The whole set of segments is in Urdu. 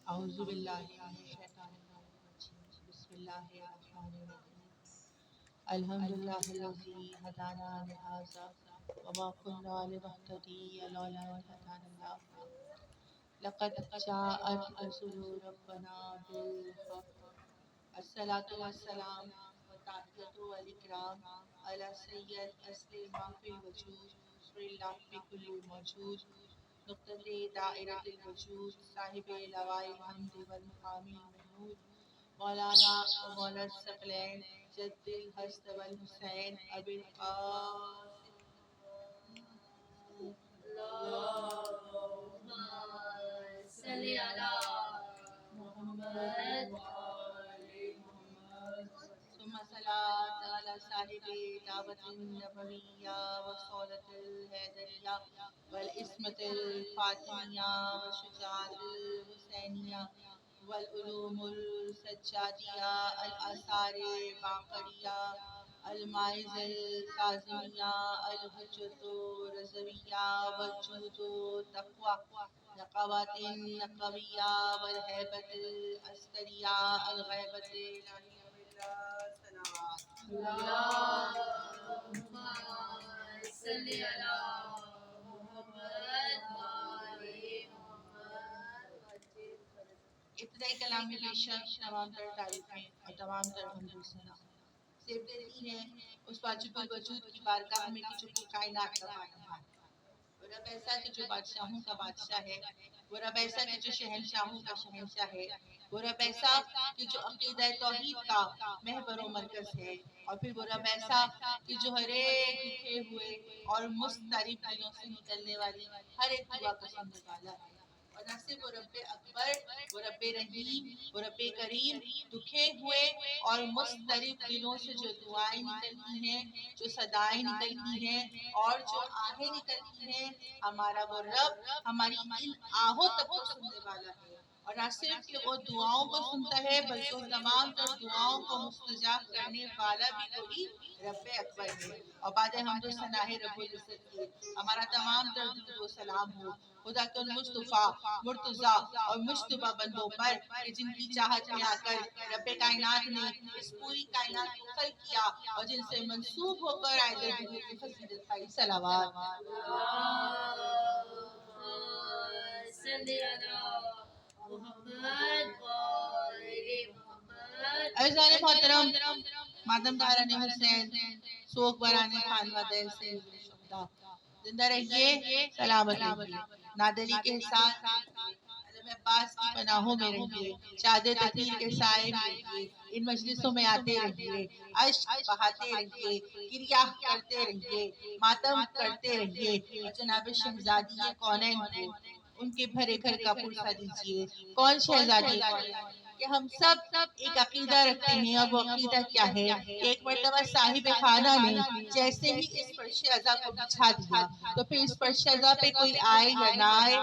اعوذ باللہ من الشیطان الرجیم بسم اللہ الرحمن الرحیم الحمدللہ الذی ہدانا لہذا وما كنا لنهتدی لولا ان ہدانا اللہ لقد جاءت رسل ربنا بالحق الصلاۃ والسلام والتحیۃ والاکرام علی سید اصل ما فی الوجود سر اللہ بکل موجود نقطۃ دائرۃ الوجود صاحب لواء الحمد والمقام المحمود مولانا و مولا الثقلین جد الحسن والحسین ابی القاسم اللهم صل على محمد ثم صلاة على صاحب دعوة النبوية والصولة الهيدرية والإسمة الفاطمية والشجاعة الحسينية والعلوم السجادية الآثار الباقرية المائز الكاظمية الحجة الرضوية والجود التقوى نقوات النقوية والهيبة العسكرية الغيبة الإلهية بالصلوات اللهم صل على محمد وآل محمد. ابتدائی کلام میں بے شک تمام تر تعریفیں اور تمام تر حمد و ثنا صرف دیتی ہیں اس واجب الوجود کی بارگاہ میں کہ جو کہ کائنات کا بادشاہ ہے، وہ رب ایسا کہ جو بادشاہوں کا بادشاہ ہے، وہ رب ایسا کہ جو شہنشاہوں کا شہنشاہ ہے، وہ رب ایسا کہ جو عقیدہ توحید کا محور و مرکز ہے، اور پھر وہ رب ایسا کہ جو ہر ایک دکھے ہوئے اور مضطرب دلوں سے نکلنے والی ہر ایک دعا کو سننے والا ہے، اور نہ صرف وہ رب اکبر، وہ رب رحیم، وہ رب کریم، دکھے ہوئے اور مضطرب دلوں سے جو دعائیں نکلتی ہیں، جو صدائیں نکلتی ہیں اور جو آہیں نکلتی ہیں، ہمارا وہ رب ہماری ان آہوں تک کو سننے والا ہے، اور نہ صرف کہ وہ دعاؤں کو سنتا ہے بلکہ وہ تمام تر دعاؤں کو مستجاب کرنے والا بھی وہی رب اکبر ہے۔ اور بعد حمد و ثنا ہے رب العزت کی، ہمارا تمام تر درود و سلام ہو خدا کے ان مصطفیٰ مرتضیٰ اور مجتبیٰ بندوں پر کہ جن کی چاہت میں آ کر رب کائنات نے اس پوری کائنات کو خلق کیا اور جن سے منسوب ہو کر آئے درود کی فضیلت پائی صلوات۔ اللهم صل على محمد وآل محمد. عزیزان محترم، ماتم داران حسین، سوگ بران خانوہ دل سے شہداء، زندہ رہیے، سلامت رہیے، نادلی کے ساتھ علم عباس کی پناہوں میں رہیے، شاد تطہیر کے سائے میں رہیے، ان مجلسوں میں آتے رہیے، عشق بہاتے رہیے، گریہ کرتے رہیے، ماتم کرتے رہیے، اور جناب شہزادی کونین کو ان کے بھرے گھر کا پرسہ دیجئے۔ کون شہزادی کونین؟ کہ ہم سب ایک عقیدہ رکھتے ہیں، اور وہ عقیدہ کیا ہے کہ ایک مرتبہ صاحب خانہ نے جیسے ہی اس فرش عزا کو بچھا دیا تو پھر اس فرش عزا پہ کوئی آئے یا نہ آئے،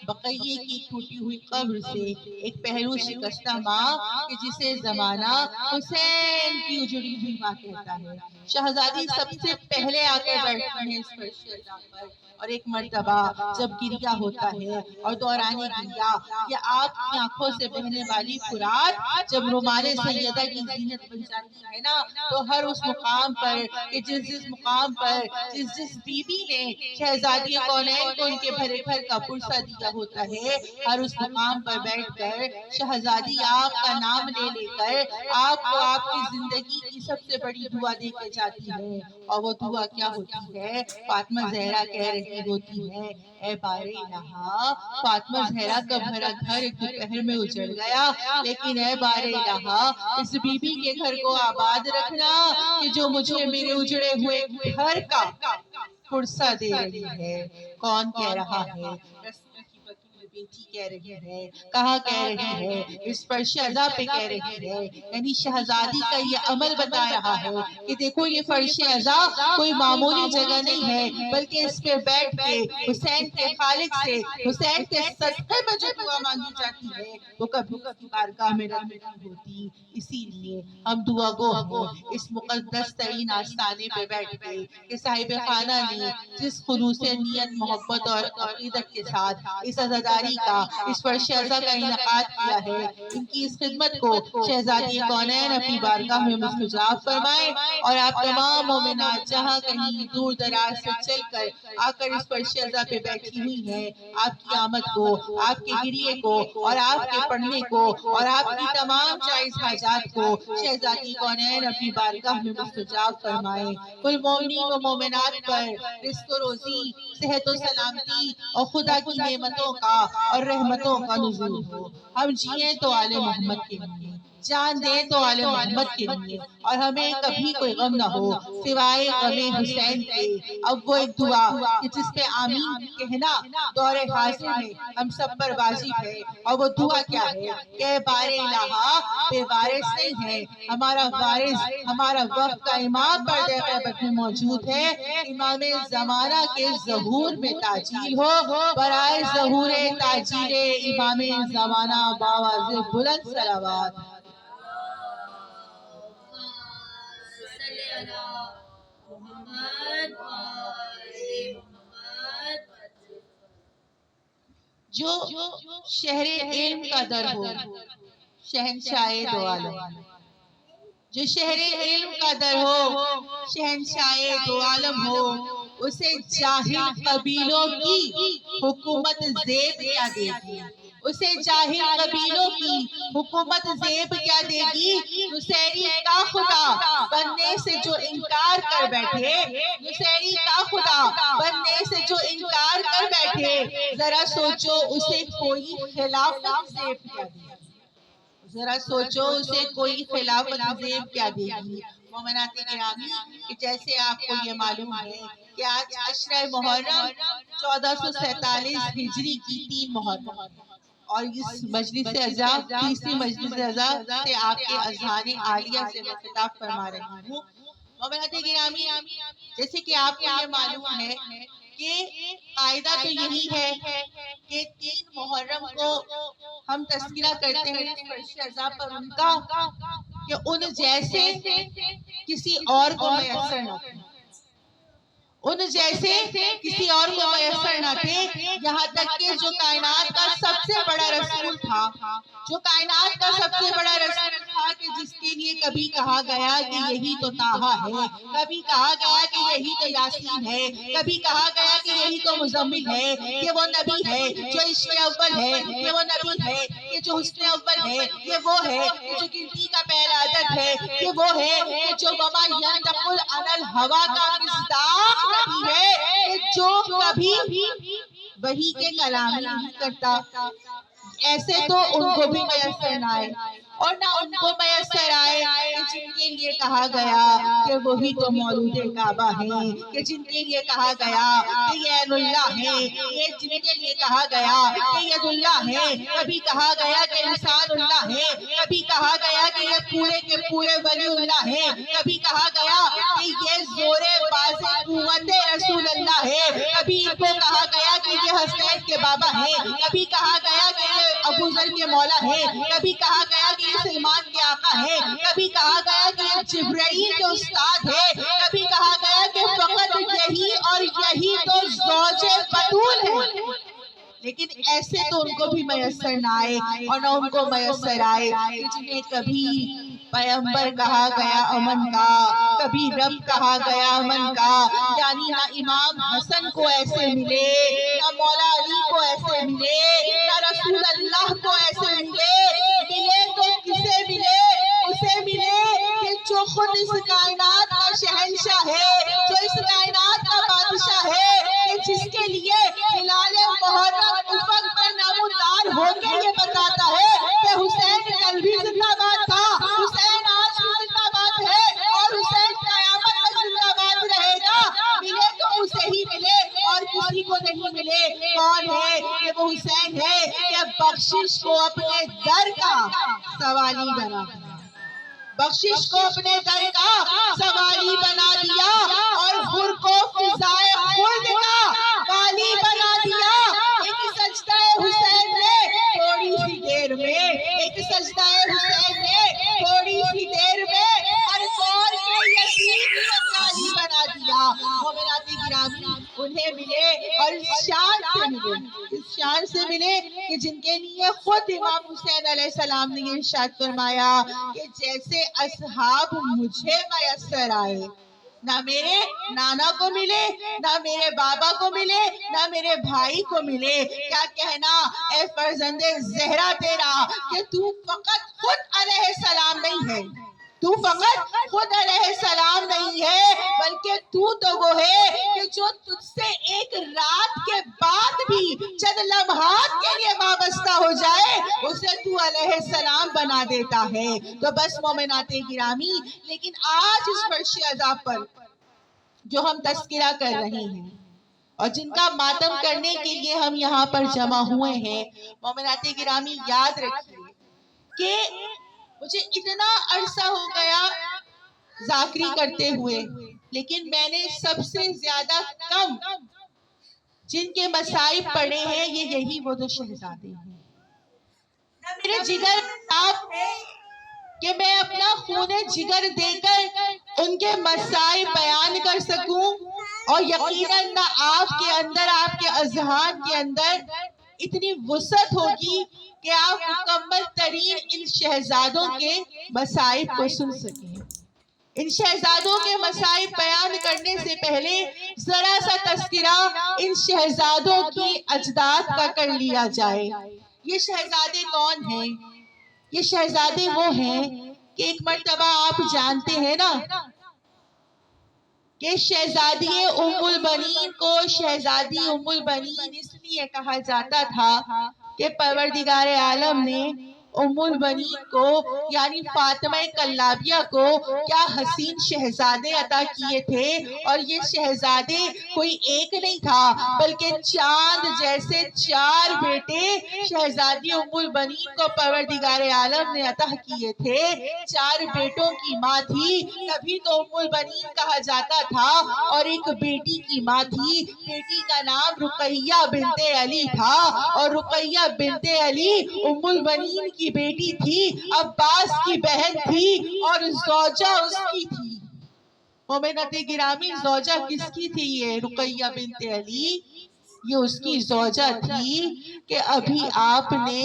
بقیے کی ٹوٹی ہوئی قبر سے ایک پہلو شکستہ ماں کہ جسے زمانہ حسین کی اجڑی ہوئی ماں کہتا ہے، شہزادی سب سے پہلے آ کر بیٹھتی ہیں اس فرش عزا پر، اور ایک مرتبہ جب گریہ ہوتا ہے اور دوران گریہ یا آپ کی آنکھوں سے بہنے والی فرات جب رومان سیدہ کی زینت بن جاتی ہے نا، تو ہر اس مقام پر کہ جس مقام پر جس بی بی نے شہزادی کونین کو ان کے بھرے گھر کا پرسہ دیا ہوتا ہے، ہر اس مقام پر بیٹھ کر شہزادی آپ کا نام لے لے کر آپ کو آپ کی زندگی کی سب سے بڑی دعا دے کے جاتی ہے، اور وہ دعا کیا ہوتی ہے؟ فاطمہ زہرا کہہ رہی ہوتی ہے، اے بار الہا، فاطمہ زہرا کا بھرا گھر دوپہر میں اجڑ گیا، لیکن اے بار الہا اس بی بی کے گھر کو آباد رکھنا کہ جو مجھے میرے اجڑے ہوئے گھر کا پرسہ دے رہی ہے۔ کون کہہ رہا ہے؟ رسول کی بطول بیٹی کہہ رہی ہے۔ کہاں کہہ رہی ہے؟ اس فرش عزا پہ کہہ رہی ہے، یعنی شہزادی کا یہ عمل بتا رہا ہے کہ دیکھو یہ فرش عزا کوئی معمولی جگہ نہیں ہے، بلکہ اس پہ بیٹھ کے حسین کے خالق سے حسین کے صدقے میں جو دعا مانگی جاتی ہے وہ کبھی اس کی بارگاہ میں رد نہیں ہوتی۔ اسی لیے ہم دعا گو ہیں اس مقدس ترین آستانے پہ بیٹھ کے کہ صاحب خانہ نے جس خلوص نیت، محبت اور عقیدت کے ساتھ اس عزاداری رضاگاری کا اس پر شہزہ کا انعقاد کیا ہے، ان کی اس خدمت کو شہزادی کونین اپنی بارگاہ میں مستجاب فرمائے، اور آپ تمام مومنات جہاں کہیں دور دراز سے چل کر آ کر اس پر شہزہ پہ بیٹھی ہوئی ہیں، آپ کی آمد کو، آپ کے گریے کو اور آپ کے پڑھنے کو اور آپ کی تمام جائز حاجات کو شہزادی کونین اپنی بارگاہ میں مستجاب فرمائے۔ کل مومنین و مومنات پر رزق و روزی، صحت و سلامتی اور خدا کی نعمتوں کا اور رحمتوں کا نزول ہو۔ ہم جئیں تو آل محمد کے لیے، جان دیں تو آل محمد کے لیے، اور ہمیں کبھی کوئی غم نہ ہو سوائے غم حسین کے۔ اب وہ ایک دعا کہ جس پہ آمین کہنا دور حاضر میں ہم سب پر واجب ہے، اور وہ دعا کیا ہے کہ بار الہا بے وارث نہیں ہے، ہمارا وارث ہمارا وقت کا امام پردہ غیبت میں موجود ہے، امام زمانہ کے ظہور میں تاجیل ہو، برائے ظہور تاجیل امام زمانہ باواز بلند صلوات۔ صلی اللہ محمد وآل محمد۔ جو شہر علم کا در ہو، شہنشاہ دو عالم، جو شہر علم کا در ہو، شہنشاہ دو عالم ہو، اسے جاہل قبیلوں کی حکومت زیب کیا دے گی، اسے جاہل قبیلوں کی حکومت زیب کیا دے گی۔ نصیری کا خدا بننے سے جو انکار کر بیٹھے، نصیری کا خدا بننے سے جو انکار کر بیٹھے، ذرا سوچو اسے کوئی خلافت زیب کیا دے گی، ذرا سوچو اسے کوئی خلافت زیب کیا دے گی۔ مومنات گرامی، کہ جیسے آپ کو یہ معلوم ہے کہ آج عشرہ محرم 1447 ہجری کی 3 محرم، اور اس مجلس عزا تیسری مجلس عزا سے آپ کے اذہان عالیہ سے میں خطاب فرما رہی ہوں۔ مومنات گرامی، جیسے کہ آپ کو یہ معلوم ہے کہ قاعدہ تو یہی ہے کہ 3 محرم کو ہم تذکرہ کرتے ہیں اس فرش عزا پر ان کا کہ ان جیسے کسی اور کو میسر نہ تھے، ان جیسے کسی اور کو میسر نہ تھے، یہاں تک کہ جو کائنات کا سب سے بڑا رسول تھا، جو کائنات کا سب سے بڑا رسول تھا، کہ جس کے لیے کبھی کہا گیا کہ یہی تو طٰہٰ ہے، کبھی کہا گیا کہ یہی تو یاسین ہے، کبھی کہا گیا کہ یہی تو مزمل ہے، کہ وہ نبی ہے جو عشق اول ہے، کہ وہ نبی ہے کہ جو حسن اول ہے، کہ وہ ہے کہ جو گنتی کا پہلا عدد ہے، کہ وہ ہے کہ جو وما ینطق عن الہویٰ کا مصداق نبی ہے، کہ جو کبھی وحی کے کلام نہیں کرتا۔ ایسے تو ان کو بھی میسر نہ آئے، اور نہ ان کو میسر آئے کہ جن کے لیے کہا گیا کہ وہی تو مولود کعبہ ہیں، کہ جن کے لیے کہا گیا کہ یہ عین اللہ ہے، یہ جن کے لیے کہا گیا کہ ید اللہ ہے، کبھی کہا گیا کہ انسان اللہ ہے، کبھی کہا گیا کہ یہ پورے کے پورے ولی اللہ ہے، کبھی کہا گیا کہ یہ زور باز قوت رسول اللہ ہے، کبھی ان کو کہا گیا کہ یہ حسین کے بابا ہیں، کبھی کہا گیا کہ یہ ابو ذر کے مولا ہے، کبھی کہا گیا کہ یہ سلمان کے آقا ہے، کبھی کہا گیا کہ یہ جبرائیل کے استاد ہے، کبھی کہا گیا کہ فقط یہی اور یہی تو زوج بطول ہے۔ لیکن ایسے تو ان کو بھی میسر نہ آئے، اور نہ ان کو میسر آئے کہ جنہیں کبھی پیغمبر کہا گیا امن کا، کبھی رب کہا گیا امن کا، یعنی نہ امام حسن کو ایسے ملے، نہ مولا علی کو ایسے ملے، نہ رسول اللہ کو ایسے ملے، ملے تو کسے ملے؟ اسے ملے کہ جو خود اس کائنات کا شہنشاہ ہے، جو اس کائنات کا بادشاہ ہے، کہ جس کے لیے ہلال محرم افق پر نمودار ہو کے یہ بتاتا ہے کہ حسین کل بھی زندہ باد تھا، حسین آج بھی زندہ باد ہے، اور حسین قیامت تک زندہ باد رہے گا۔ ملے تو اسے ہی ملے اور کسی کو نہیں ملے۔ کون ہے؟ کہ وہ حسین ہے کہ بخشش کو اپنے در کا سوالی بنا دیا، بخشش کو اپنے در کا سوالی بنا دیا، اور حر کو فضائے خلد کا والی بنا دیا۔ ایک سجدہ حسین نے تھوڑی سی دیر میں، ایک سجدہ حسین نے تھوڑی سی دیر میں ہر دور کے یتیم کو والی بنا دیا۔ مومنات گرامی، انہیں ملے اور اس شان سے ملے کہ جن کے لیے خود امام حسین علیہ السلام نے یہ ارشاد فرمایا کہ جیسے اصحاب مجھے میسر آئے، نہ میرے نانا کو ملے، نہ میرے بابا کو ملے، نہ میرے بھائی کو ملے۔ کیا کہنا اے فرزند زہرا تیرا کہ تو فقط خود علیہ السلام نہیں ہے، تو فقط خود علیہ السلام نہیں ہے، بلکہ تو وہ ہے کہ جو تجھ سے ایک رات کے بعد بھی چند لمحات کے لیے وابستہ ہو جائے اسے تو علیہ السلام بنا دیتا ہے۔ تو بس مومنات گرامی، لیکن آج اس فرش عذاب پر جو ہم تذکرہ کر رہے ہیں اور جن کا ماتم کرنے کے لیے ہم یہاں پر جمع ہوئے ہیں، مومنات گرامی یاد رکھیے کہ مجھے اتنا عرصہ ہو گیا ذاکری کرتے ہوئے، لیکن میں نے سب سے زیادہ کم جن کے مصائب پڑے ہیں یہی وہ دو شہزادے ہیں۔ میرے جگر صاحب ہے کہ میں اپنا خون جگر دے کر ان کے مصائب بیان کر سکوں، اور یقیناً نہ آپ کے اندر، آپ کے اذہان کے اندر اتنی وسعت ہوگی کہ آپ مکمل ترین ان شہزادوں کے مصائب کو سن سکیں۔ ان شہزادوں کے مصائب بیان کرنے سے پہلے ذرا سا تذکرہ ان شہزادوں کی اجداد کا کر لیا جائے۔ یہ شہزادے کون ہیں؟ یہ شہزادے وہ ہیں کہ ایک مرتبہ آپ جانتے ہیں نا کہ شہزادی ام البنین کو شہزادی ام البنین اس لیے کہا جاتا تھا کہ پروردگار عالم نے ام البنین کو یعنی فاطمہ کلابیہ کو کیا حسین شہزادے عطا کیے تھے، اور یہ شہزادے کوئی ایک نہیں تھا بلکہ چاند جیسے 4 بیٹے شہزادی ام البنین کو پروردگار عالم نے عطا کیے تھے۔ 4 بیٹوں کی ماں تھی، تبھی تو ام البنین کہا جاتا تھا، اور ایک بیٹی کی ماں تھی، بیٹی کا نام رقیہ بنت علی تھا، اور رقیہ بنت علی ام البنین کی بیٹی تھی، عباس کی بہن تھی، اور زوجہ اس کی تھی۔ مومنات گرامی، زوجہ کس کی تھی؟ یہ رقیہ بنت علی، یہ اس کی زوجہ تھی کہ ابھی آپ نے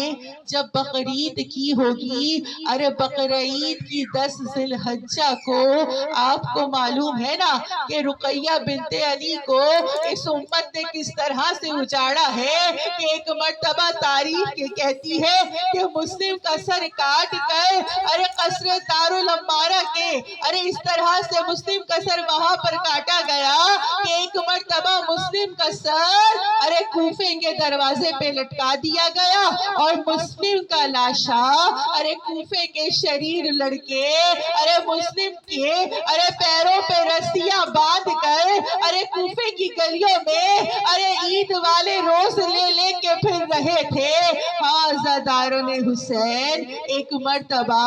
جب بقرعید کی ہوگی، ارے بقرعید کی 10 ذی الحجہ کو آپ کو معلوم ہے نا کہ رقیہ بنت علی کو اس امت نے کس طرح سے اجاڑا ہے کہ ایک مرتبہ تاریخ کے کہتی ہے کہ مسلم کا سر کاٹ کر ارے قصر دارالعمارہ کے اس طرح سے مسلم کا سر وہاں پر کاٹا گیا کہ ایک مرتبہ مسلم کا سر کوفے کے دروازے پہ لٹکا دیا گیا، اور مسلم کا لاشا کوفے کے شریر لڑکے مسلم کے پیروں پہ رسیاں باندھ کر کوفے کی گلیوں میں عید والے روز لے کے پھر رہے تھے۔ ہاں زادارون حسین، ایک مرتبہ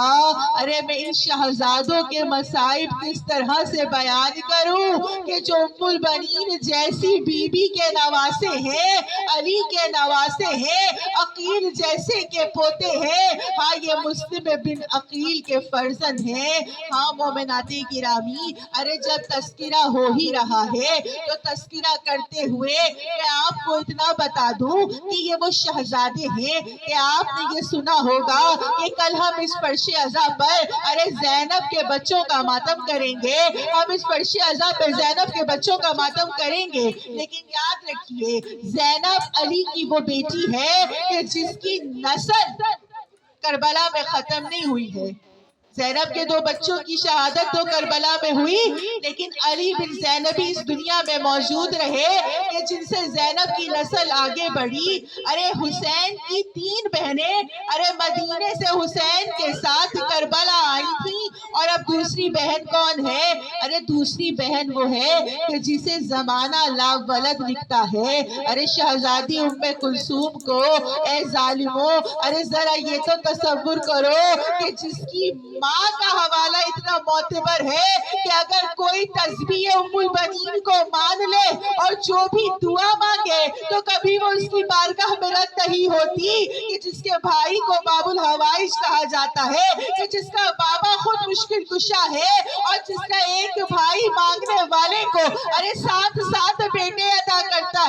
میں ان شہزادوں کے مصائب کس طرح سے بیان کروں کہ جو ام البنین جیسی بی بی کے نواسے ہیں، علی کے نواسے ہیں، عقیل جیسے کے پوتے ہیں، ہاں یہ مسلم بن عقیل کے فرزند ہیں۔ ہاں مومنات گرامی، جب تذکرہ ہو ہی رہا ہے تو تذکرہ کرتے ہوئے میں آپ کو اتنا بتا دوں کہ یہ وہ شہزادے ہیں کہ آپ نے یہ سنا ہوگا کہ کل ہم اس فرش عزا پر زینب کے بچوں کا ماتم کریں گے، ہم اس فرش عزا پر زینب کے بچوں کا ماتم کریں گے، لیکن یاد رکھیے زینب علی کی وہ بیٹی ہے کہ جس کی نسل کربلا میں ختم نہیں ہوئی ہے۔ زینب کے 2 بچوں کی شہادت تو کربلا میں ہوئی، لیکن علی بن زینبی اس دنیا میں موجود رہے کہ جن سے زینب کی نسل آگے بڑھی۔ حسین کی 3 بہنیں مدینے سے حسین کے ساتھ کربلا آئی تھی، اور اب دوسری بہن کون ہے؟ دوسری بہن وہ ہے کہ جسے زمانہ لا ولد لکھتا ہے۔ شہزادی ام کلثوم کو اے ظالموں، ذرا یہ تو تصور کرو کہ جس کی ماں کا حوالہ اتنا معتبر ہے کہ اگر کوئی تسبیح ام البنین کو مان لے اور جو بھی دعا مانگے تو کبھی وہ اس کی بارگاہ میں رد نہیں ہوتی، کہ جس کے بھائی کو باب الحوائج کہا جاتا ہے، کہ جس کا بابا خود مشکل کشا ہے، اور جس کا ایک بھائی مانگنے والے کو 7 بیٹے عطا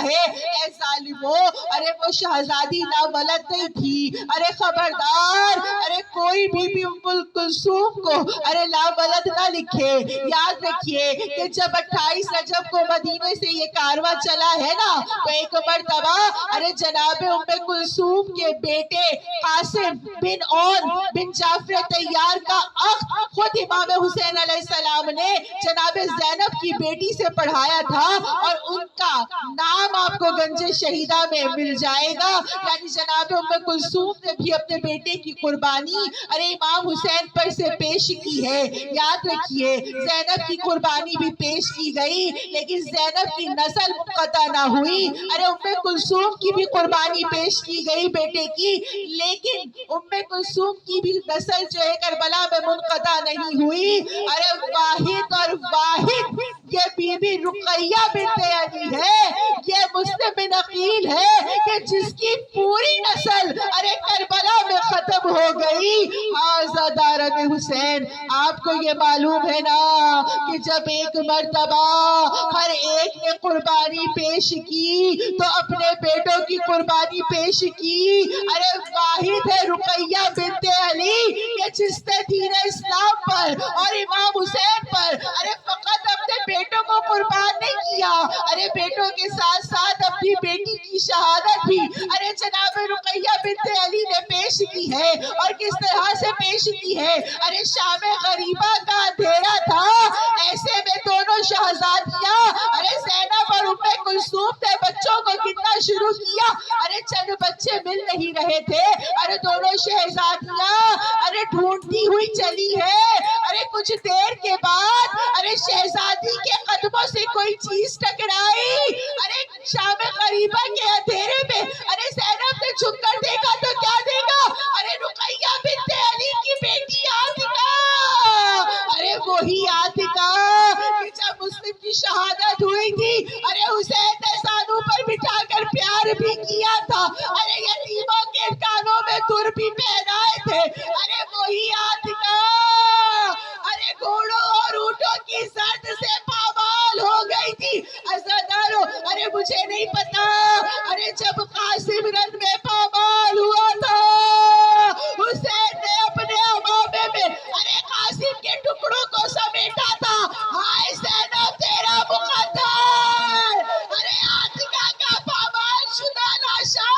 ہے، اے ظالمو، ارے وہ شہزادی ناولد نہیں تھی، ارے خبردار، ارے کوئی بھی ام کلثوم کو ارے ناولد نہ لکھے۔ یاد رکھیے کہ جب 28 رجب کو مدینے سے یہ کارواں چلا ہے نا، تو ایک مرتبہ ارے جناب ام کلثوم کے بیٹے قاسم بن اون بن جعفر طیار کا اخ خود امام حسین علیہ السلام نے جناب زینب کی بیٹی سے پڑھایا تھا، اور ان کا نام آپ کو گنج شہیدہ میں مل جائے گا۔ یعنی جناب ام کلثوم نے بھی اپنے بیٹے کی قربانی ارے امام حسین پر سے پیش کی ہے۔ یاد رکھیے زینب کی قربانی بھی پیش کی گئی، لیکن زینب کی نسل منقطع نہ ہوئی۔ ارے ام کلثوم کی بھی قربانی پیش کی گئی بیٹے کی، لیکن ام کلثوم کی بھی نسل جو ہے کربلا میں منقطع نہیں ہوئی۔ ارے واحد اور واحد یہ بی بی رقیہ بنت علی ہے، یہ مسلم بن عقیل ہے کہ جس کی پوری نسل ارے کربلا میں ختم ہو گئی۔ حاذا دارن حسین، آپ کو یہ معلوم ہے نا کہ جب ایک مرتبہ ہر ایک نے قربانی پیش کی تو اپنے بیٹوں کی قربانی پیش کی۔ ارے واحد ہے رقیہ بنت علی کہ جس نے دین اسلام پر اور امام حسین پر ارے فقط اپنے بیٹوں کو قربان نہیں کیا، ارے بیٹوں کے ساتھ ساتھ اپنی بیٹی کی شہادت بھی ارے جناب رقیہ بنت علی نے پیش کی ہے۔ اور کس طرح سے پیش کی ہے؟ ارے شام غریبہ کا اندھیرا تھا، ایسے میں دونوں شہزادیاں ارے زینب اور ام کلثوم نے بچوں کو کتنا شروع کیا، ارے چند بچے مل نہیں رہے تھے، ارے دونوں شہزادیاں ارے ڈھونڈتی ہوئی چلی ہے۔ ارے کچھ دیر کے بعد ارے شہزادی کے قدموں سے کوئی چیز ٹکرائی، ارے شام غریبہ کے اندھیرے میں ارے زینب نے جھک کر دیکھا تو کیا دیکھا؟ ارے رقیہ بنت علی کی بیٹی عاتکہ، ارے وہی عاتکہ کہ جب مسلم کی شہادت ہوئی تھی ارے حسین نے زانوں پر بٹھا کر پیار بھی کیا تھا، ارے یتیموں کے کانوں میں در بھی پہنائے تھے، ارے وہی عاتکہ ارے گھوڑوں اور اونٹوں کی زرد سے پامال ہو گئی تھی۔ عزادارو، ارے مجھے نہیں پتا ارے جب قاسم رن میں پامال ہوا تھا حسین نے اپنے امامے میں ارے قاسم کے ٹکڑوں کو سمیٹا تھا۔ ہائے زینب تیرا مقدر، ارے عاتکہ کا پامال شدہ لاشا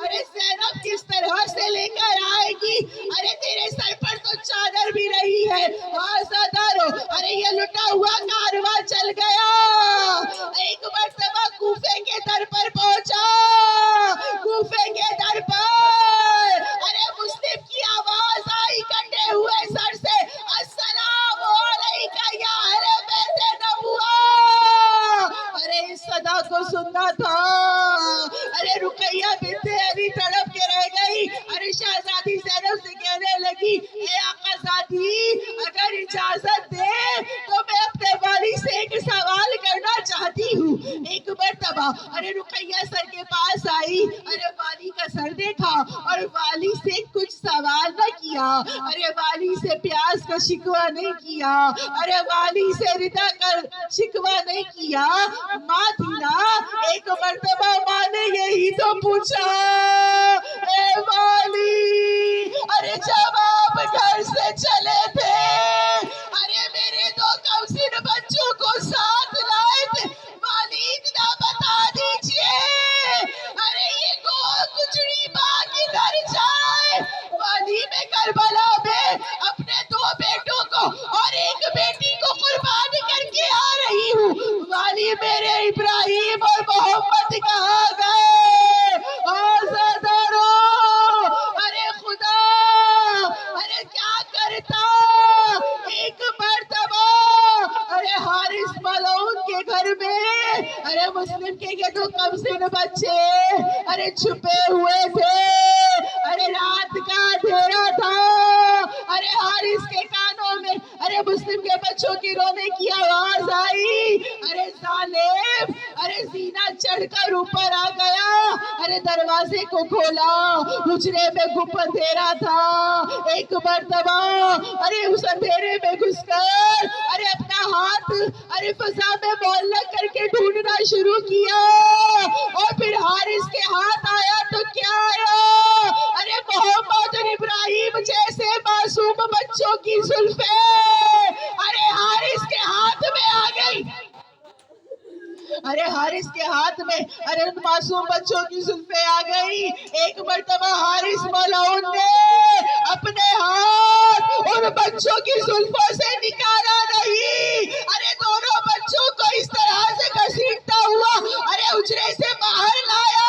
ارے زینب کس طرح سے لے کر آئے گی؟ ارے تیرے سر پر تو چادر بھی رہی ہے۔ عزادارو، ارے یہ لٹا ہوا کارواں چل گیا، ایک مرتبہ کوفے کے در پر پہنچا۔ کوفے کے در پر ارے مسلم کی آواز آئی کٹے ہوئے سر سے، السلام علیکہ یا اہل بیت نبوہ۔ ارے اس صدا کو سننا تھا، ارے رقیہ بنت علی تڑپ کے رہ گئی۔ ارے شہزادی زینب سے کہنے لگی، اے آقا زادی اگر اجازت دے تو میں اپنے والی سے ایک سوال کرنا چاہتی ہوں۔ ایک مرتبہ ارے رقیہ سر کے پاس آئی، ارے والی کا سر دیکھا اور والی سے کچھ سوال نہ کیا، ارے والی سے پیاس کا شکوہ نہیں کیا، ارے والی سے ردا کا شکوہ نہیں کیا۔ ماں تھی نا، ایک مرتبہ ماں نے یہی تو پوچھا، اے والی ارے جب آپ گھر سے چلے تھے ارے میرے دو کمسن بچوں کو ساتھ لائے تھے، والی اتنا بتا دیجئے ارے یہ کچڑی ماں کدھر جائے؟ والی میں کربلا میں اپنے دو بیٹوں کو اور ایک بیٹی کو قربان کر کے آ رہی ہوں، والی میرے ابراہیم اور محمد کہاں گئے؟ عزادارو، ارے خدا ارے کیا کرتا۔ ایک مرتبہ ارے حارث ملعون کے گھر میں ارے مسلم کے یہ دو کمسن بچے ارے چھپے ہوئے تھے، ارے رات کا اندھیرا تھا، ارے حارث کے کانوں میں ارے مسلم کے بچوں کی رونے کی آواز آئی، ارے ظالم ارے زینہ چڑھ کر اوپر آ گیا. ارے دروازے کو کھولا, حجرے میں گپ اندھیرا تھا. ایک مرتبہ ارے اس اندھیرے میں گھس کر ارے اپنا ہاتھ ارے فضا میں معلق کر کے ڈھونڈنا شروع کیا, اور پھر حارث کے ہاتھ آیا تو کیا آیا, ارے محمد اور ابراہیم جیسے معصوم بچوں کی زلفیں ارے حارث کے ہاتھ میں آ گئی. ارے حارث کے ہاتھ میں ارے ان معصوم بچوں کی زلفیں آ گئی. ایک مرتبہ حارث ملعون نے اپنے ہاتھ ان بچوں کی زلفوں سے نکالا نہیں, ارے دونوں بچوں کو اس طرح سے گھسیٹتا ہوا ارے حجرے سے باہر لایا.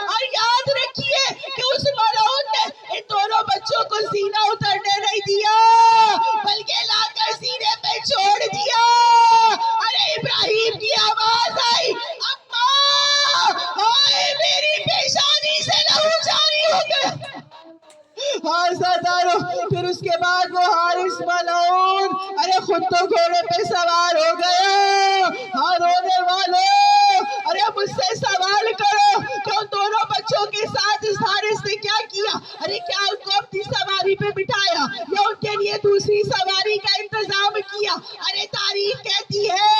اور یاد رکھیے کہ اس ملعون نے ان دونوں بچوں کو سینہ اترنے نہیں دیا, بلکہ لا کر سینے پہ چھوڑ دیا. ارے ابراہیم کی آواز آئی, اماں ہائے میری پیشانی سے لہو جاری ہو گیا. ہاں سرداروں, پھر اس کے بعد وہ حارث ملعون ارے خود تو گھوڑے پہ سوار ہو گیا. ہاں رونے والوں ارے مجھ سے سوال کرو کہ ان دونوں بچوں کے ساتھ اس حارث نے کیا کیا. ارے کیا ان کو اپنی سواری پہ بٹھایا یا ان کے لیے دوسری سواری کا انتظام کیا. ارے تاریخ کہتی ہے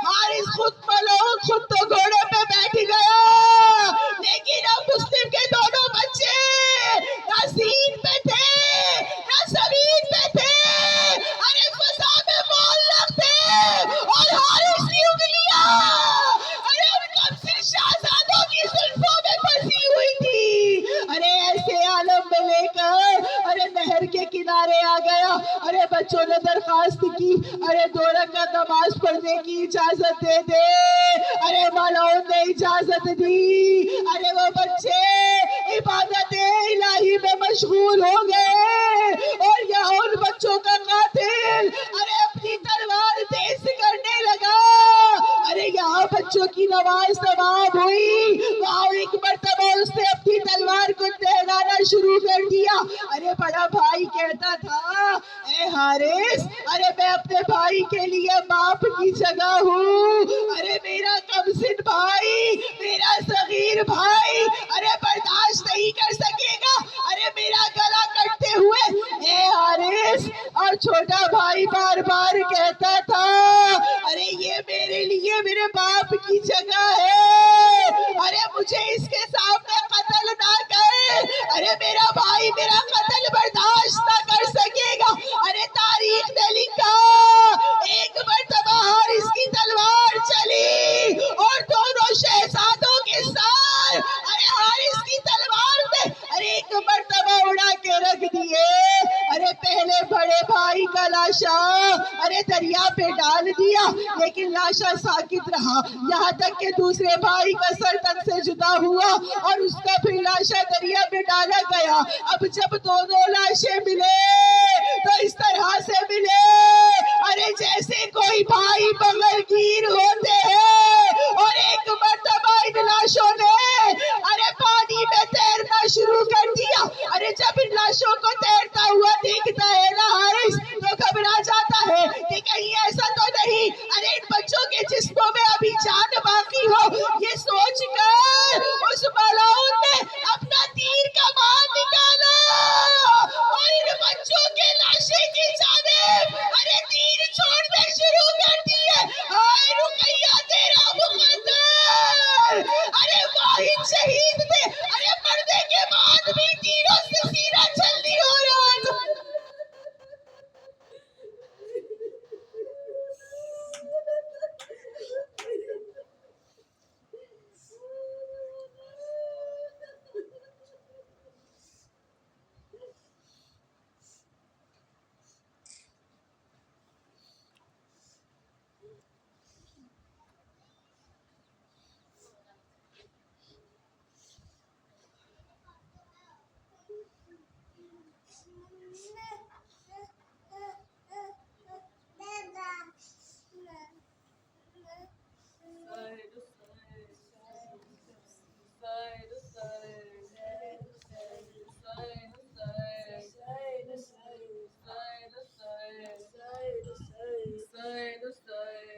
حارث خود ملعون خود تو گھوڑے پہ بیٹھ گیا, لیکن اب مسلم کے دونوں بچے نہ زین پہ تھے نہ زمین پہ تھے, ارے فضا میں معلق تھے, اور حارث کی انگلیاں ارے ان کمسن شہزادوں کی زلفوں میں پھنسی ہوئی تھی. ارے ایسے عالم میں لے کر ارے نہر کے کنارے آ گیا. ارے بچوں نے درخواست کی, ارے 2 رکعت نماز پڑھنے کی اجازت دے دے. ارے ملعون نے اجازت دی. ارے وہ بچے عبادت الہی میں مشغول ہو گئے, اور یہاں ان بچوں کا قاتل ارے اپنی تلوار تیز کرنے لگا. ارے یہاں بچوں کی نماز تمام ہوئی, وہاں ایک مرتبہ اس نے اپنی تلوار کو دہرانا شروع کر دیا. ارے بڑا بھائی کہتا تھا, اے حارث ارے میں اپنے بھائی کے لیے باپ کی جگہ ہوں. ارے میرا کمسن بھائی میرا صغیر بھائی ارے برداشت نہیں کر سکے گا ارے میرا گلا کٹتے ہوئے. اے حارث, اور چھوٹا بھائی بار بار کہتا تھا, ارے یہ میرے لیے میرے باپ کی جگہ ہے, ارے مجھے اس کے سامنے قتل نہ کر, ارے میرا بھائی میرا قتل برداشت نہ کر سکے گا. ارے تاریخ نے لکھا ایک مرتبہ حارث کی تلوار چلی اور دونوں شہزادوں کے ساتھ ارے حارث کی تلوار نے ارے ایک مرتبہ اڑا کے رکھ دیے. ارے پہلے بڑے بھائی کا لاشا ارے دریا پہ ڈال دیا, لیکن لاشا ساکت رہا یہاں تک کہ دوسرے بھائی کا سر تن سے جدا ہوا اور اس کا پھر لاشا دریا میں ڈالا گیا. اب جب دونوں لاشیں ملے تو اس طرح سے ملے ارے جیسے کوئی بھائی بغل گیر ہو.